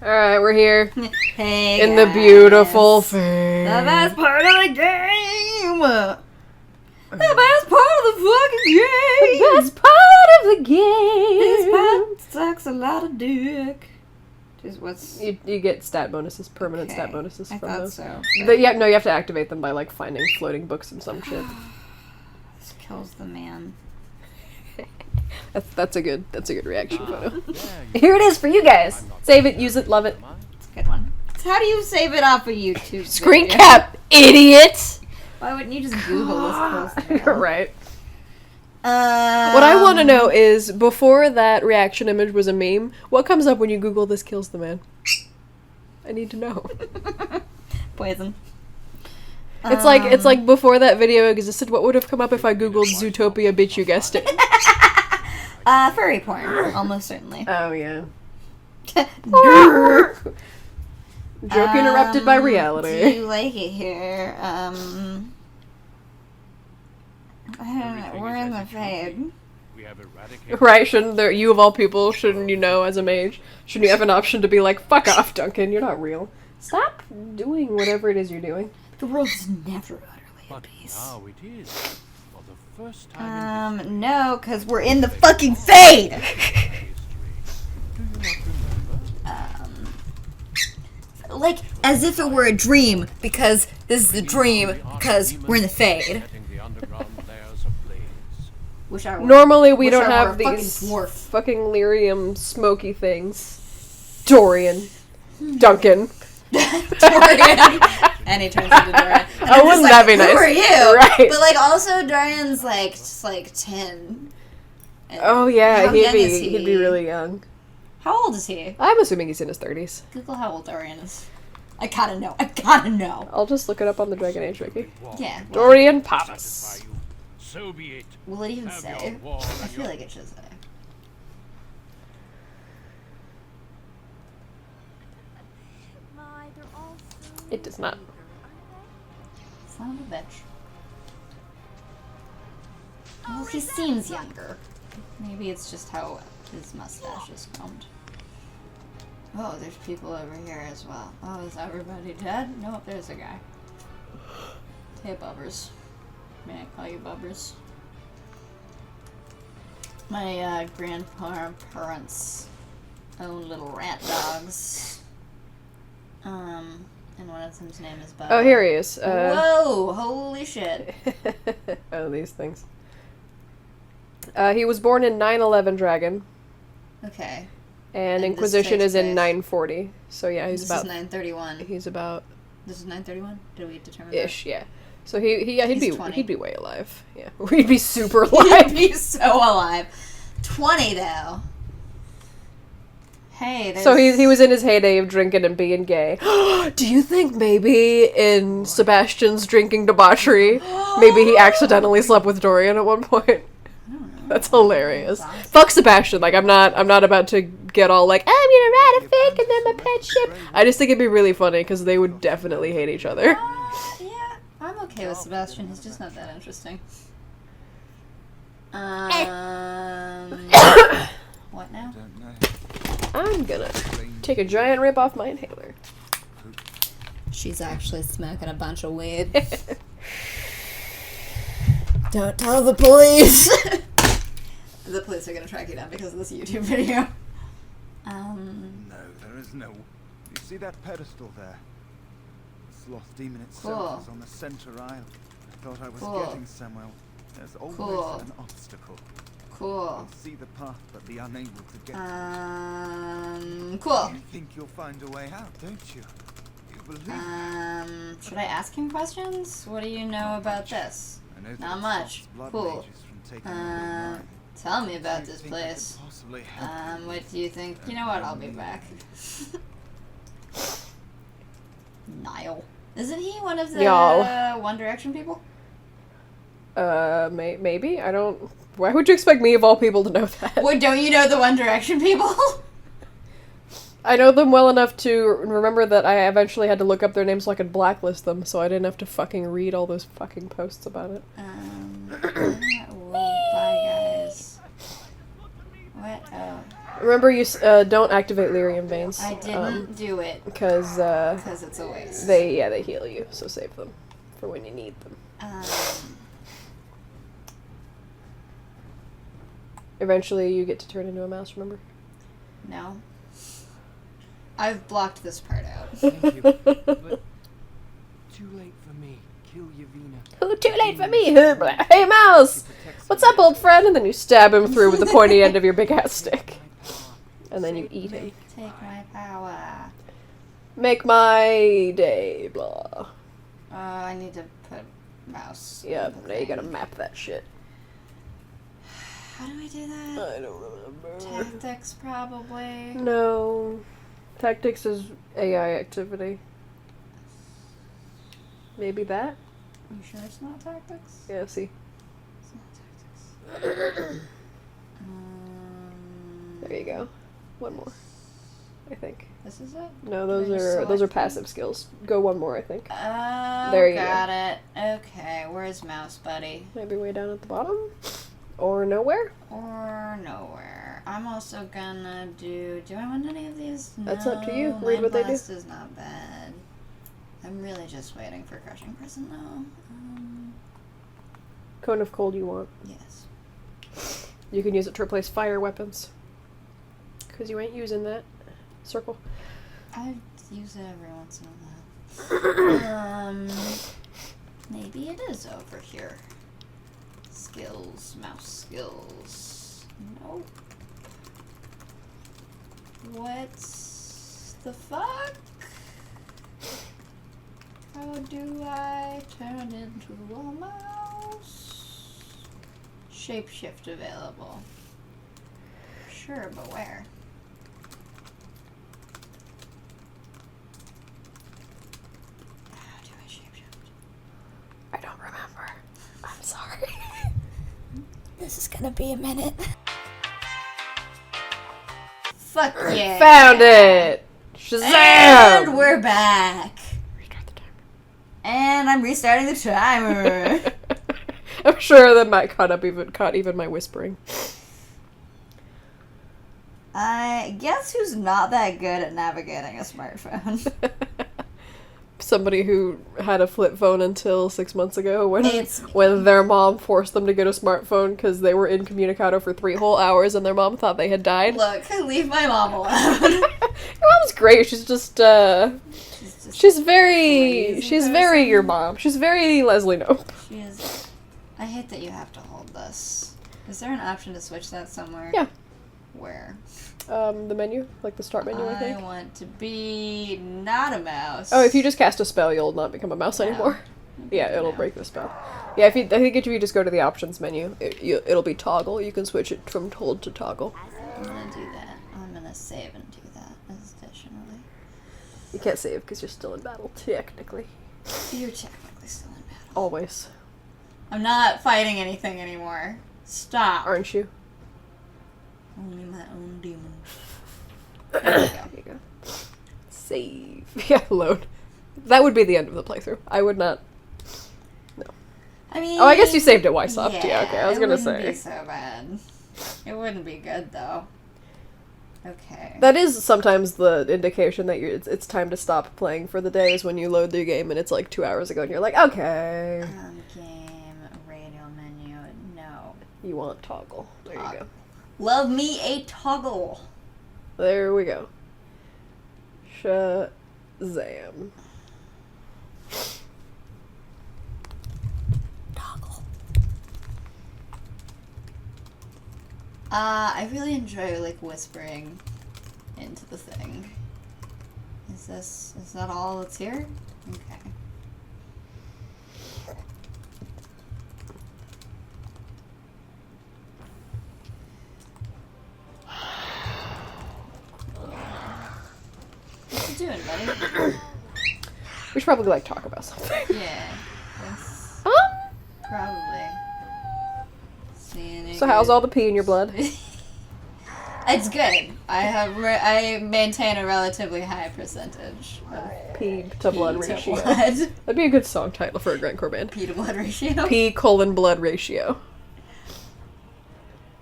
Alright, we're here. Hey, in guys. the beautiful thing. The best part of the game! The best part of the fucking game! The best part of the game! This part sucks a lot of dick. Just what's... You get stat bonuses, permanent stat bonuses I from thought those. so. But yeah, no, you have to activate them by, like, finding floating books and some shit. This kills the man. That's a good reaction photo. Here it is for you guys. Save it, use it, love it. It's a good one. So how do you save it off of YouTube? Screen video? cap, idiot! Why wouldn't you just Google this post? Right. What I want to know is, before that reaction image was a meme, what comes up when you Google "this kills the man"? I need to know. Poison. It's like before that video existed, what would have come up if I Googled Zootopia, bitch, you guessed it? Furry porn, almost certainly. Oh, yeah. Joke interrupted by reality. Do you like it here? I don't know, we're in the fade. Right, you of all people, shouldn't you know as a mage? Shouldn't you have an option to be like, fuck off, Duncan, you're not real. Stop doing whatever it is you're doing. The world is never utterly at peace. Now it is. For the first time no, because we're in the fucking fade! do you not remember? Like, as if it were a dream, because this is the dream, because we're in the fade. Setting the underground layers ablaze. Wish I were. Normally we Wish don't I were have a fucking these dwarf. fucking lyrium smoky things. Dorian. Duncan. Dorian. And he turns into Dorian. And Oh, I'm just wouldn't like, that be nice? Who are you? Right. But, like, also, Dorian's, like, just, like, 10. And Oh yeah, how young is he'd be really young. How old is he? I'm assuming he's in his 30s. Google how old Dorian is. I gotta know. I'll just look it up on the Dragon Age wiki. Yeah. Well, Dorian Pappas. Satisfy you. So be it. will it even Have say? your war I and feel your- like it should say. It does not. Son of a bitch. Well, he seems younger. Maybe it's just how his mustache is combed. Oh, there's people over here as well. Oh, is everybody dead? Nope, there's a guy. Hey, Bubbers. May I call you Bubbers? My grandparents own little rat dogs. And one of them's name is Bubba. Oh, here he is. Whoa! Holy shit! Oh, these things. He was born in 911 Dragon, Okay. and And this Inquisition takes is in place- 940. So yeah, he's This about is 931. he's about This is 931. Did we determine ish, yeah. So he'd He's 20. be way alive. Yeah, we'd be super that? alive. He'd be so alive. 20 though. Hey, there's... So he was in his heyday of drinking and being gay. Do you think maybe in Sebastian's drinking debauchery, maybe he accidentally slept with Dorian at one point? That's hilarious. Fuck Sebastian. Like I'm not about to get all like I'm gonna ride a fake and then my pet ship. I just think it'd be really funny because they would definitely hate each other. Yeah, I'm okay with Sebastian. He's just not that interesting. What now? Don't know. I'm gonna take a giant rip off my inhaler. She's actually smoking a bunch of weed. Don't tell the police! The police are gonna track you down because of this YouTube video. No, there is no. You see that pedestal there? The sloth demon itself is on the center aisle. I thought I was Cool. getting somewhere. There's always Cool. an obstacle. Cool. You'll see the path, but be unable to get Cool. You think you'll find a way out, don't you? You believe. Should I ask him questions? What do you know about this? I know that Not it much. stops blood Cool. mages from taking over your mind. Tell me about You this think I could place. possibly help you? What do you think? You know what? I'll be back. Niall. Isn't he one of the Y'all. One Direction people? Maybe? I don't... Why would you expect me of all people to know that? What, don't you know the One Direction people? I know them well enough to remember that I eventually had to look up their names so I could blacklist them, so I didn't have to fucking read all those fucking posts about it. Bye, guys. What? Oh. Remember, you don't activate lyrium veins. I didn't do it. Because it's a waste. They heal you, so save them for when you need them. Eventually, you get to turn into a mouse, remember? No. I've blocked this part out. Thank you. But too late for me. Kill Yavina. Oh, too late for me! Hey, mouse! What's up, old friend? And then you stab him through with the pointy end of your big-ass stick. And then you eat him. Take my power. Make my day, blah. I need to put mouse. Yep, now you gotta map that shit. How do I do that? I don't remember. Tactics, probably. No. Tactics is AI activity. Maybe that? You sure it's not tactics? Yeah, see. It's not tactics. There you go. One more. I think. This is it? No, Can I just those are select passive skills. Go one more, I think. Oh, There you got it. Okay, where's mouse, buddy? Maybe way down at the bottom? Or nowhere? Or nowhere. I'm also gonna do I want any of these? That's up to you. No, Read what they do. Mind Blast is not bad. I'm really just waiting for Crushing Prison, though. Cone of Cold you want. Yes. You can use it to replace fire weapons. Because you ain't using that. Circle. I use it every once in a while. Maybe it is over here. Skills, mouse skills. Nope. What's the fuck? How do I turn into a mouse? Shapeshift available. Sure, but where? How do I shapeshift? I don't remember. I'm sorry. This is gonna be a minute. Fuck yeah. Found it! Shazam! And we're back. Restart the timer. And I'm restarting the timer. I'm sure that might caught even my whispering. I guess who's not that good at navigating a smartphone? Somebody who had a flip phone until 6 months ago It's me. when their mom forced them to get a smartphone because they were incommunicado for 3 whole hours and their mom thought they had died. Look, leave my mom alone. Your mom's great. She's just she's very your mom. She's very Leslie Knope. She is. I hate that you have to hold this. Is there an option to switch that somewhere? Yeah. Where? The menu, like the start menu, I think. I want to be not a mouse. Oh, if you just cast a spell, you'll not become a mouse anymore. Yeah, it'll break the spell. Yeah, I think if you just go to the options menu, it'll be toggle. You can switch it from hold to toggle. I'm gonna do that. I'm gonna save and do that additionally. You can't save because you're still in battle, technically. You're technically still in battle. Always. I'm not fighting anything anymore. Stop. Aren't you? Only my own demon. There you go. Save. Yeah, load. That would be the end of the playthrough. I would not... No. I mean... Oh, I guess you saved it Wysoft. Yeah, okay, I was gonna say. It wouldn't be so bad. It wouldn't be good, though. Okay. That is sometimes the indication that it's time to stop playing for the day is when you load the game and it's like 2 hours ago and you're like, okay. Game, radio menu, no. You want toggle. There you go. Love me a toggle. There we go. Shazam. Toggle. I really enjoy, like, whispering into the thing. Is that all that's here? Okay. What you doing, buddy? We should probably, like, talk about something. Yeah. That's probably. So how's all the pee in your blood? It's good. I maintain a relatively high percentage of Pee to blood pee to ratio. blood. That'd be a good song title for a grindcore band. Pee to blood ratio. P:/blood ratio.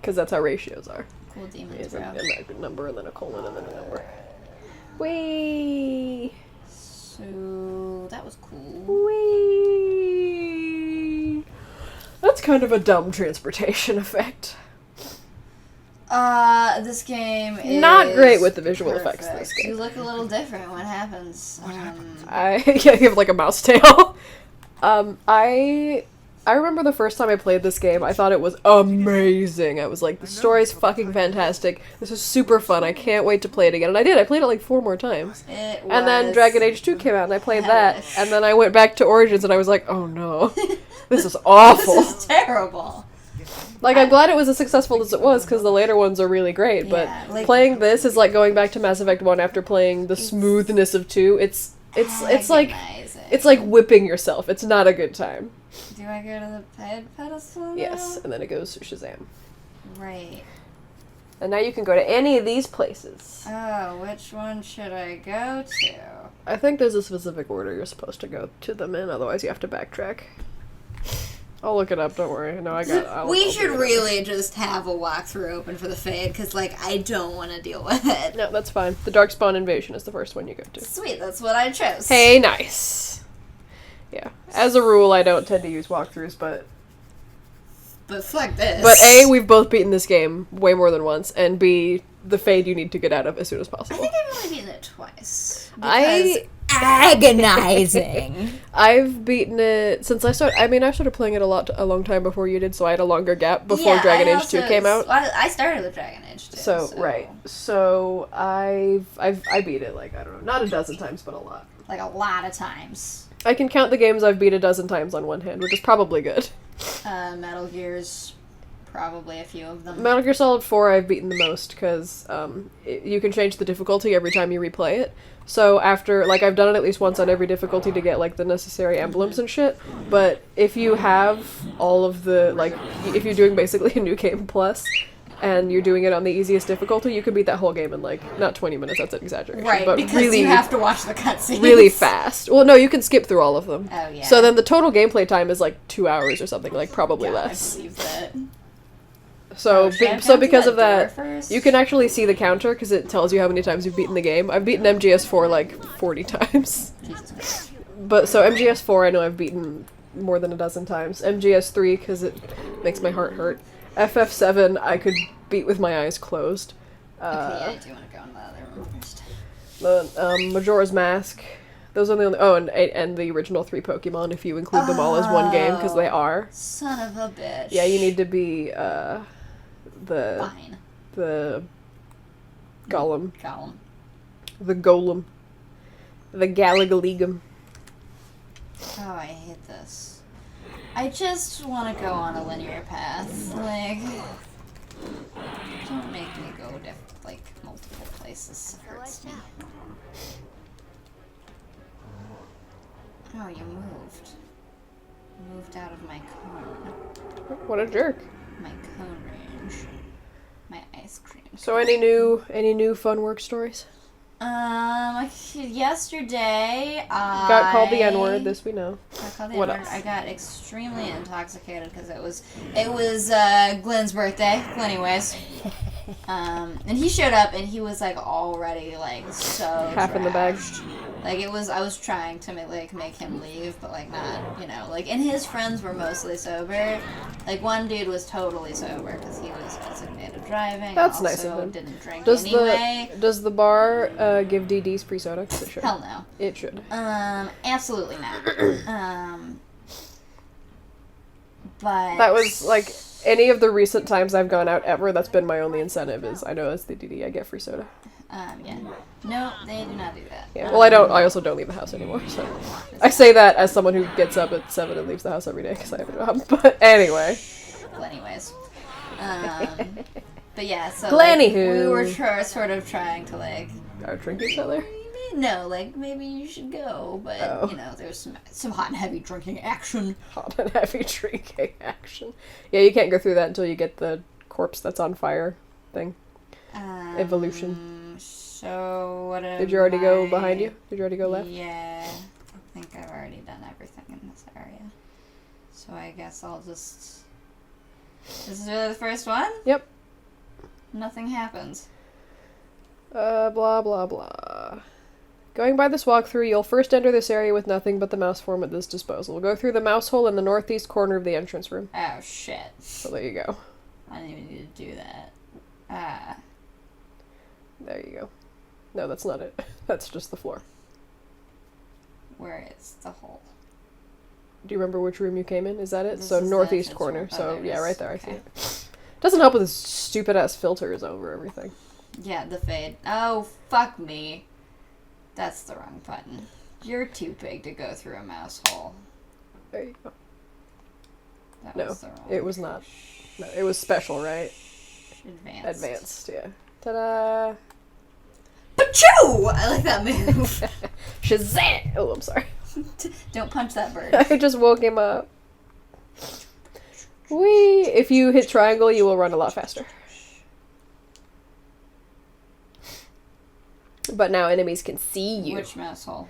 Because that's how ratios are. Cool demon It's throw. a number and then a colon and then a number. Whee! So that was cool. Whee! That's kind of a dumb transportation effect. This game is Not great with the visual effects in perfect. this game. You look a little different. What happens? Yeah, you have like a mouse tail. I remember the first time I played this game, I thought it was amazing. I was like, the story's fucking fantastic. This is super fun. I can't wait to play it again. And I did. I played it like 4 more times. It And then was Dragon Age 2 came out and I played that. hellish. And then I went back to Origins and I was like, oh no. This is awful. This is terrible. Like, I'm glad it was as successful as it was, because the later ones are really great, but Yeah, like- playing this is like going back to Mass Effect 1 after playing the smoothness of 2. It's like, Agonizing. it's like whipping yourself. It's not a good time. Do I go to the pedestal now? Yes, and then it goes Shazam. Right. And now you can go to any of these places. Oh, which one should I go to? I think there's a specific order you're supposed to go to them in, otherwise you have to backtrack. I'll look it up, don't worry. No, I'll We I'll should figure it out. really just have a walkthrough open for the Fade, because, like, I don't want to deal with it. No, that's fine. The Darkspawn Invasion is the first one you go to. Sweet, that's what I chose. Hey, nice. Yeah. As a rule, I don't tend to use walkthroughs, but But fuck this. A, we've both beaten this game way more than once, and B, the Fade you need to get out of as soon as I possible. think I've only beaten it twice. I- agonizing. I've beaten it since I started playing it a long time before you did, so I had a longer gap before Dragon Age 2 came out. Well, I started with Dragon Age 2. So right. So I beat it like, I don't know, not a dozen times, but a lot. Like a lot of times. I can count the games I've beat a dozen times on one hand, which is probably good. Metal Gear's probably a few of them. Metal Gear Solid 4 I've beaten the most, because you can change the difficulty every time you replay it. So after, like, I've done it at least once on every difficulty to get, like, the necessary emblems and shit, but if you have all of the, like, if you're doing basically a new game plus, and you're doing it on the easiest difficulty, you can beat that whole game in, like, not 20 minutes, that's an exaggeration, Right, but because really, you have to watch the cutscenes. really fast. Well, no, you can skip through all of them. Oh, yeah. So then the total gameplay time is, like, 2 hours or something, like, probably Yeah, less. I believe that. So, should I so count because that of that, door first? you can actually see the counter because it tells you how many times you've beaten the game. I've beaten MGS4 like 40 times. Jesus Christ. But so MGS4 I know I've beaten more than a dozen times. MGS3 because it makes my heart hurt. FF7 I could beat with my eyes closed. Okay, yeah, I do want to go in the other room first. The Majora's Mask. Those are the only. Oh, and the original 3 Pokemon if you include them all as one game because they are. Son of a bitch. Yeah, you need to be Fine. the Golem. Golem. The Golem. The Galagalegum. Oh, I hate this. I just want to go on a linear path. Like, don't make me go to, multiple places. It hurts me. Oh, you moved. You moved out of my cone. What a jerk. My cone range. My ice cream. So any new fun work stories? Yesterday I Got called the N-word, this we know. Got called the What N-word. else? I got extremely intoxicated because it was Glenn's birthday. Anyways. And he showed up and he was like already like so Half in the bag. trashed. Like I was trying to make him leave, but like not, and his friends were mostly sober. Like one dude was totally sober because he was designated driving. That's also nice of him. Didn't drink Does anyway. the bar give DDs free soda? 'Cause it should. Hell no. It should. Absolutely not. But That was like any of the recent times I've gone out ever. That's been my only incentive. Is I know as the DD I get free soda. yeah. No, they do not do that. Yeah. Well, I also don't leave the house anymore. So I say that as someone who gets up at 7 and leaves the house every day because I have a job. But anyway. Well, anyways. But yeah, so Glanny-hoo. we were sort of trying to Drink each other. no, maybe you should go, but Oh. there's some hot and heavy drinking action. Hot and heavy drinking action. Yeah, you can't go through that until you get the corpse that's on fire thing. Evolution. So what? Did you already go behind you? Did you already go left? Yeah, I think I've already done everything in this area. So I guess I'll just. This is really the first one? Yep. Nothing happens. Blah, blah, blah. Going by this walkthrough, you'll first enter this area with nothing but the mouse form at this disposal. Go through the mouse hole in the northeast corner of the entrance room. Oh, shit. So there you go. I didn't even need to do that. Ah. There you go. No, that's not it. That's just the floor. Where is the hole? Do you remember which room you came in? Is that it? This So is the northeast entrance corner. room. Oh, So there it yeah, is. right there. I see Okay. it. Doesn't help with this stupid ass filters over everything. Yeah, the fade. Oh, fuck me. That's the wrong button. You're too big to go through a mouse hole. There you go. That No, was the wrong. it was not. No, it was special, right? Advanced. Advanced, yeah. Ta-da! Pachoo! I like that move. Shazam! Oh, I'm sorry. Don't punch that bird. I just woke him up. Whee! If you hit triangle, you will run a lot faster. But now enemies can see you. Which mouse hole?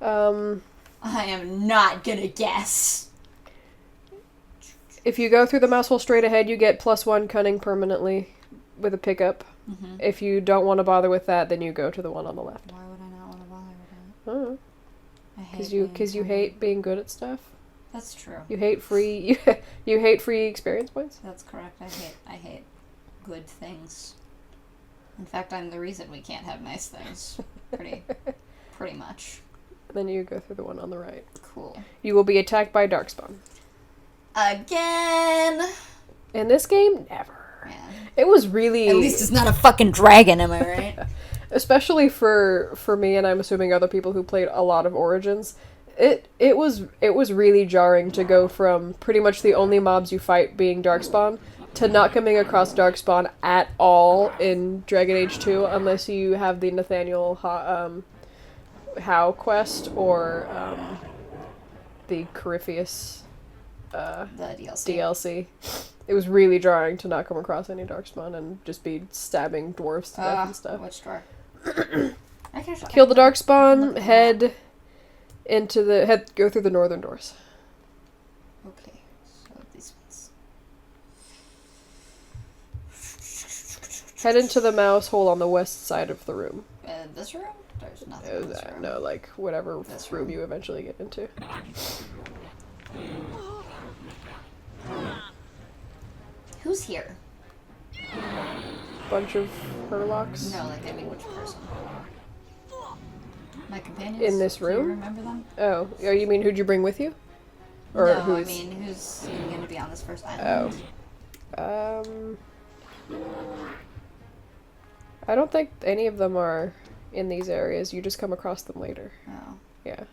I am not gonna guess. If you go through the mouse hole straight ahead, you get +1 cunning permanently with a pickup. Mm-hmm. If you don't want to bother with that, then you go to the one on the left. Why would I not want to bother with that? I hate Because you hate being good at stuff. That's true. You hate free. You hate free experience points. That's correct. I hate good things. In fact, I'm the reason we can't have nice things. Pretty much. Then you go through the one on the right. Cool. You will be attacked by Darkspawn. Again. In this game, never. Yeah. It was really. At least it's not a fucking dragon, am I right? Especially for me, and I'm assuming other people who played a lot of Origins. It was really jarring to go from pretty much the only mobs you fight being Darkspawn to not coming across Darkspawn at all in Dragon Age 2 unless you have the Nathaniel Howe quest or the Corypheus The DLC. DLC. It was really jarring to not come across any Darkspawn and just be stabbing dwarves to death and stuff. Which door? Kill the Darkspawn, go through the northern doors. Okay, so these ones. Head into the mouse hole on the west side of the room. This room? There's nothing in this room. No, like whatever This room room. you eventually get into. Who's here? Bunch of Herlocks. No, like, I mean, which person? My companions? In this Do you room? remember them? Oh, you mean who'd you bring with you? Or no, who's? I mean, who's going to be on this first Oh. island? I don't think any of them are in these areas. You just come across them later. Oh, Yeah.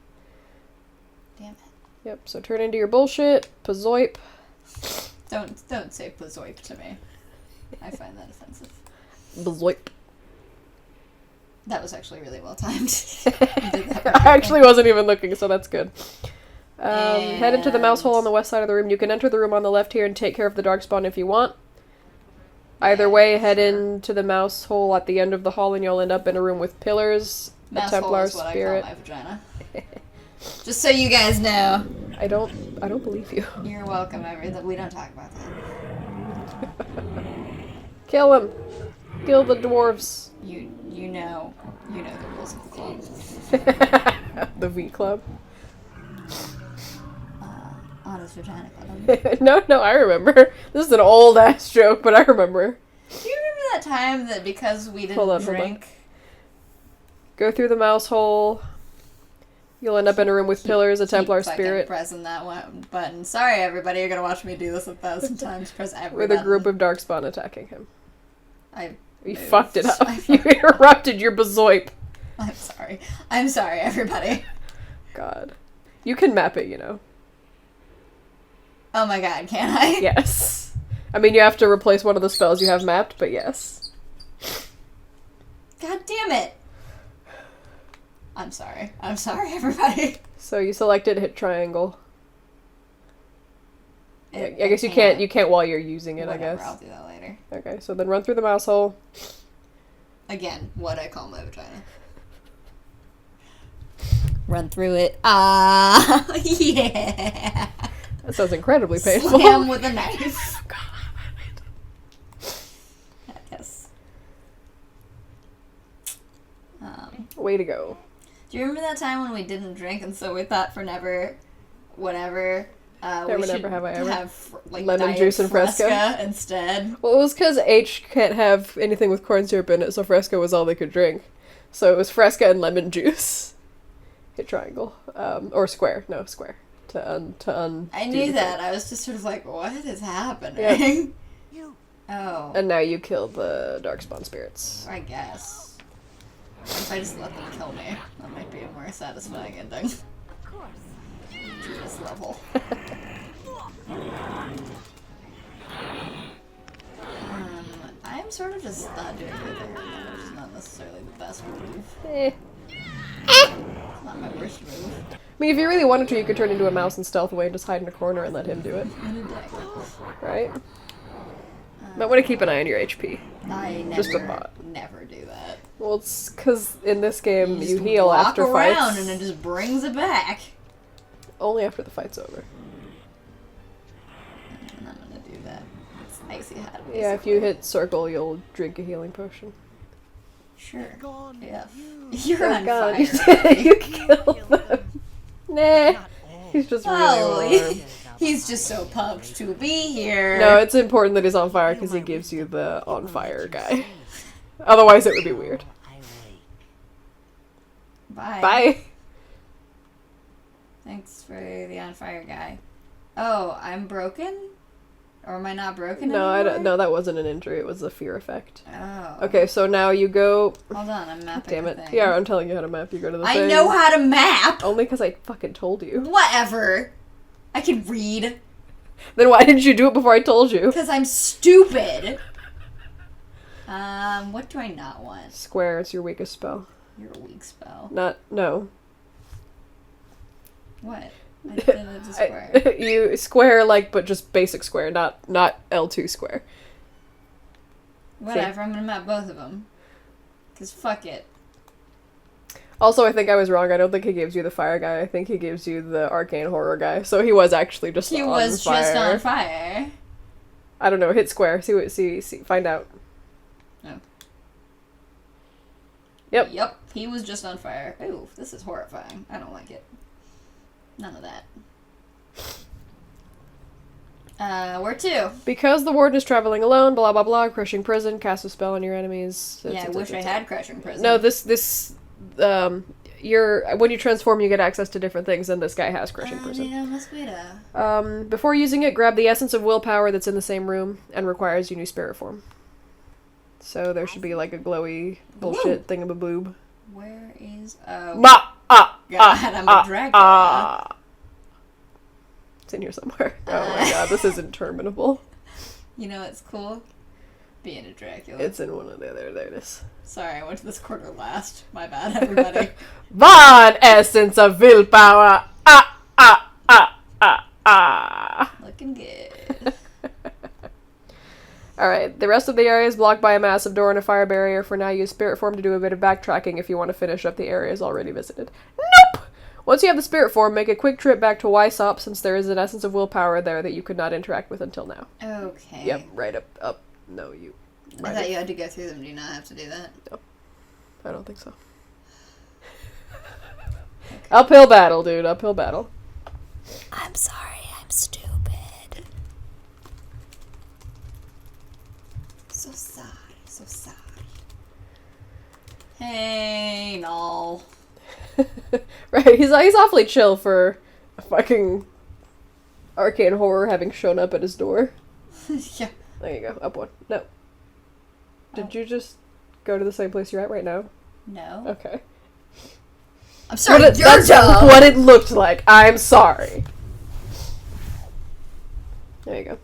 damn it. Yep. So turn into your bullshit, Pazoip. Don't say Plazoip to me. I find that offensive. Bazoip. That was actually really well timed. I actually wasn't even looking, so that's good. Head into the mouse hole on the west side of the room. You can enter the room on the left here and take care of the Darkspawn if you want. Either way, head into the mouse hole at the end of the hall and you'll end up in a room with pillars, Mouse a Templar hole is what spirit. I call my vagina. Just so you guys know. I don't believe you. You're welcome, we don't talk about that. Kill him. Kill the dwarves. You know the rules of the club. The V Club. Honest vagina club. No, I remember. This is an old ass joke, but I remember. Do you remember that time that because we didn't Hold on. drink? Go through the mouse hole. You'll end up in a room with pillars, a Templar Keep spirit, pressing that one button. Sorry, everybody, you're gonna watch me do this 1,000 times. Press every with a button. group of Darkspawn attacking him. I You moved. fucked it up. I You fucked- interrupted your Bazoip. I'm sorry, everybody. God. You can map it, you know. Oh my god, can I? Yes. I mean, you have to replace one of the spells you have mapped, but yes. God damn it. I'm sorry, everybody. So you selected hit triangle. I guess you can't. can't while you're using it, Whatever, I guess. I'll do that later. Okay, so then run through the mouse hole. Again, what I call my vagina. Run through it. Ah, yeah. That sounds incredibly painful. Slam with a knife. Yes. Way to go. Do you remember that time when we didn't drink and so we thought for whenever we should never have I ever. have like Lemon Diet juice and Fresca? instead? Well, it was because H can't have anything with corn syrup in it, so Fresca was all they could drink. So it was Fresca and lemon juice. Hit triangle. Or square. No, square. I knew that. I was just sort of like, what is happening? You. Oh. And now you kill the Darkspawn spirits. I guess. If I just let them kill me, that might be a more satisfying ending. Of course. To this level. I'm sort of just not doing anything, which is not necessarily the best move. It's not my worst move. I mean, if you really wanted to, you could turn into a mouse and stealth away and just hide in a corner and let him do it. Right? Might want to keep an eye on your HP. I Just a thought. never do that. Well, it's because in this game, you just heal walk after around fights. and it just brings it back. Only after the fight's over. And I'm gonna do that. It's icy hot. Yeah, if you hit circle, you'll drink a healing potion. Sure. Gone. Yeah. You. You're Oh on god, fire. you killed them. Nah. He's just Oh, really warm. he's just so pumped to be here. No, it's important that he's on fire because he gives you the on fire guy. Otherwise, it would be weird. Bye. Bye. Thanks for the on fire guy. Oh, I'm broken? Or am I not broken No, anymore? no, that wasn't an injury. It was a fear effect. Oh. Okay, so now you go. Hold on, I'm mapping Damn the it. thing. Yeah, I'm telling you how to map. You go to the I thing. know how to map! Only because I fucking told you. Whatever. I can read. Then why didn't you do it before I told you? Because I'm stupid. What do I not want? Square, it's your weakest spell. You're a weak spell. No. What? I did it to square. You square, like, but just basic square, not L2 square. Whatever, I'm gonna map both of them. Because fuck it. Also, I think I was wrong. I don't think he gives you the fire guy. I think he gives you the arcane horror guy. So he was actually just He on was fire. just on fire. I don't know. Hit square. See. Find out. Oh. Yep. Yep. He was just on fire. Ooh, this is horrifying. I don't like it. None of that. Where to? Because the warden is traveling alone, blah blah blah, crushing prison, cast a spell on your enemies. Yeah, I wish I had crushing prison. No, this when you transform, you get access to different things, and this guy has crushing prison. Before using it, grab the essence of willpower that's in the same room and requires you new spirit form. So there should be like a glowy bullshit thingamaboob. Where is God, I'm a Dracula. It's in here somewhere. Oh my god, this is interminable. You know it's cool? Being a Dracula. It's in one of the other. There it is. Sorry, I went to this corner last. My bad, everybody. One essence of willpower. Looking good. Alright, the rest of the area is blocked by a massive door and a fire barrier. For now, use spirit form to do a bit of backtracking if you want to finish up the areas already visited. Nope! Once you have the spirit form, make a quick trip back to Wysop, since there is an essence of willpower there that you could not interact with until now. Okay. Yep, right up. No, you. I thought you had to go through them. Do you not have to do that? No. I don't think so. Okay. Uphill battle, dude. Uphill battle. I'm sorry, I'm stupid. So sorry. Hey, no. Right, he's awfully chill for a fucking arcane horror having shown up at his door. Yeah. There you go. Up one. No. Did you just go to the same place you're at right now? No. Okay. I'm sorry, That's what it looked like. I'm sorry. There you go.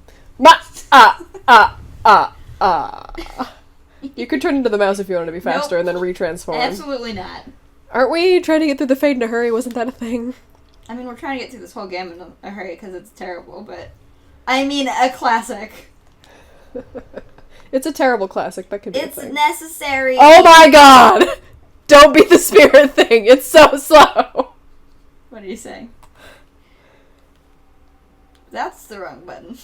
You could turn into the mouse if you wanted to be faster and then retransform. Absolutely not. Aren't we trying to get through the fade in a hurry? Wasn't that a thing? I mean, we're trying to get through this whole game in a hurry because it's terrible, but... I mean, a classic. It's a terrible classic. That could be It's a thing. necessary. Oh my god! Don't be the spirit thing. It's so slow. What are you saying? That's the wrong button.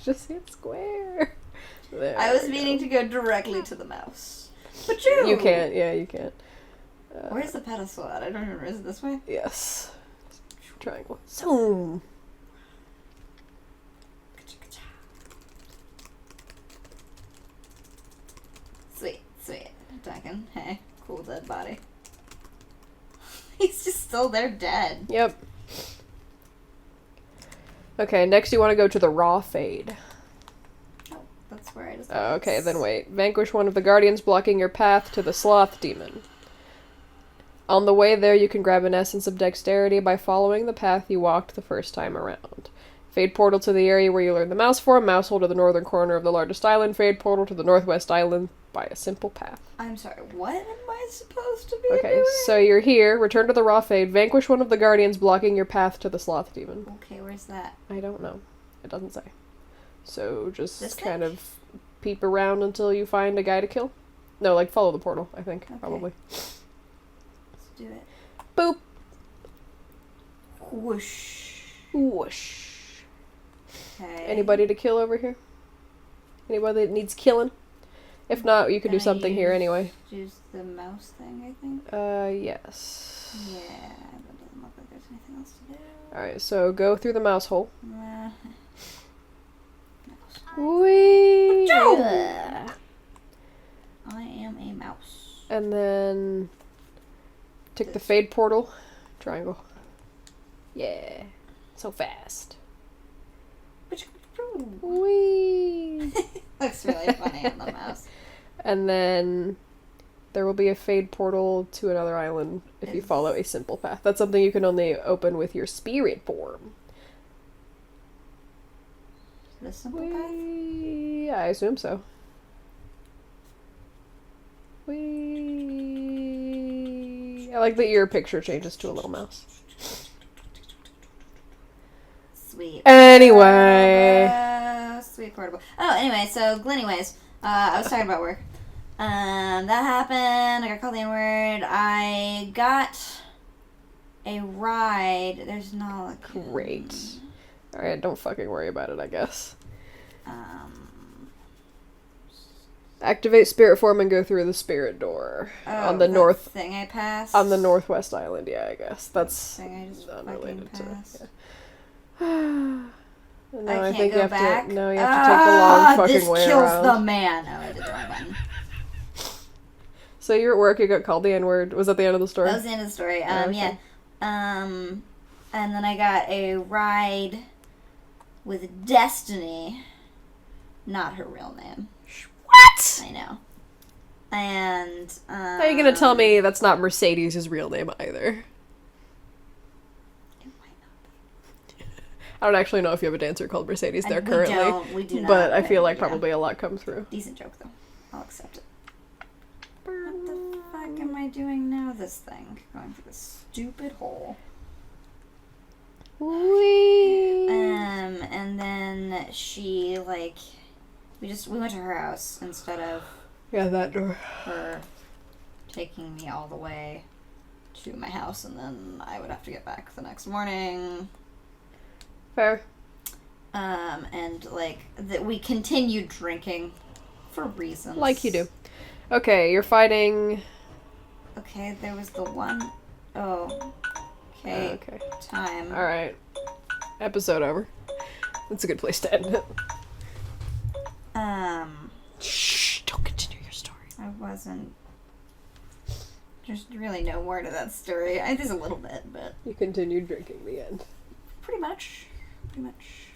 Just hit square. There I was we meaning go. to go directly to the mouse. But you! You can't. Yeah, you can't. Where's the pedestal at? I don't remember. Is it this way? Yes. Triangle. Zoom. Sweet, sweet. Duncan, hey, cool dead body. He's just still there dead. Yep. Okay, next you want to go to the raw fade. Oh, that's where I just... Oh, okay, then wait. Vanquish one of the guardians blocking your path to the sloth demon. On the way there, you can grab an essence of dexterity by following the path you walked the first time around. Fade portal to the area where you learned the mouse form. Mouse hole to the northern corner of the largest island. Fade portal to the northwest island by a simple path. I'm sorry, what am I supposed to be Okay, doing? so you're here. Return to the raw fade. Vanquish one of the guardians blocking your path to the sloth demon. Okay, where's that? I don't know. It doesn't say. So This just thing? kind of peep around until you find a guy to kill. No, like follow the portal, I think, Okay. probably. Let's do it. Boop! Whoosh. Whoosh. Okay. Anybody to kill over here? Anybody that needs killing? If not, you could do Can I something here anyway. Use the mouse thing, I think. Yes. Yeah, that doesn't look like there's anything else to do. Alright, so go through the mouse hole. Mouse. Whee! I am a mouse. And then take the fade portal. Triangle. Yeah. So fast. Whee! Looks really funny on the mouse. And then there will be a fade portal to another island if you follow a simple path. That's something you can only open with your spirit form. The simple path? Whee! I assume so. Whee! I like that your picture changes to a little mouse. Sweet. Anyway. Sweet portable. Oh, anyway, so Glennyways. I was talking about work. That happened. I got called the N-word. I got a ride. There's no... Great. Alright, don't fucking worry about it, I guess. Activate spirit form and go through the spirit door. On the north... thing I passed? On the northwest island, yeah, I guess. That's Thing I just unrelated fucking to... passed. Yeah. No, I can't think go you have back? to... No, you have to take the long fucking this way kills around. the man. Oh, I did the wrong button. So you're at work, you got called the N-word. Was that the end of the story? That was the end of the story. Okay. Yeah. And then I got a ride with Destiny. Not her real name. What? I know. And, How are you gonna tell me that's not Mercedes' real name either? It might not be. I don't actually know if you have a dancer called Mercedes there currently. We do not. But I feel like yeah. probably a lot come through. Decent joke, though. I'll accept it. What the fuck am I doing now, this thing? Going through this stupid hole. Whee! And then she, like... We went to her house instead of Yeah, that door. her taking me all the way to my house, and then I would have to get back the next morning. Fair. And like we continued drinking for reasons. Like you do. Okay, you're fighting... Okay, there was the one... Oh. Okay. Okay. Time. Alright. Episode over. That's a good place to end it. Shh, don't continue your story. I wasn't... There's really no more to that story. There's a little bit, but... You continued drinking the end. Pretty much. Pretty much.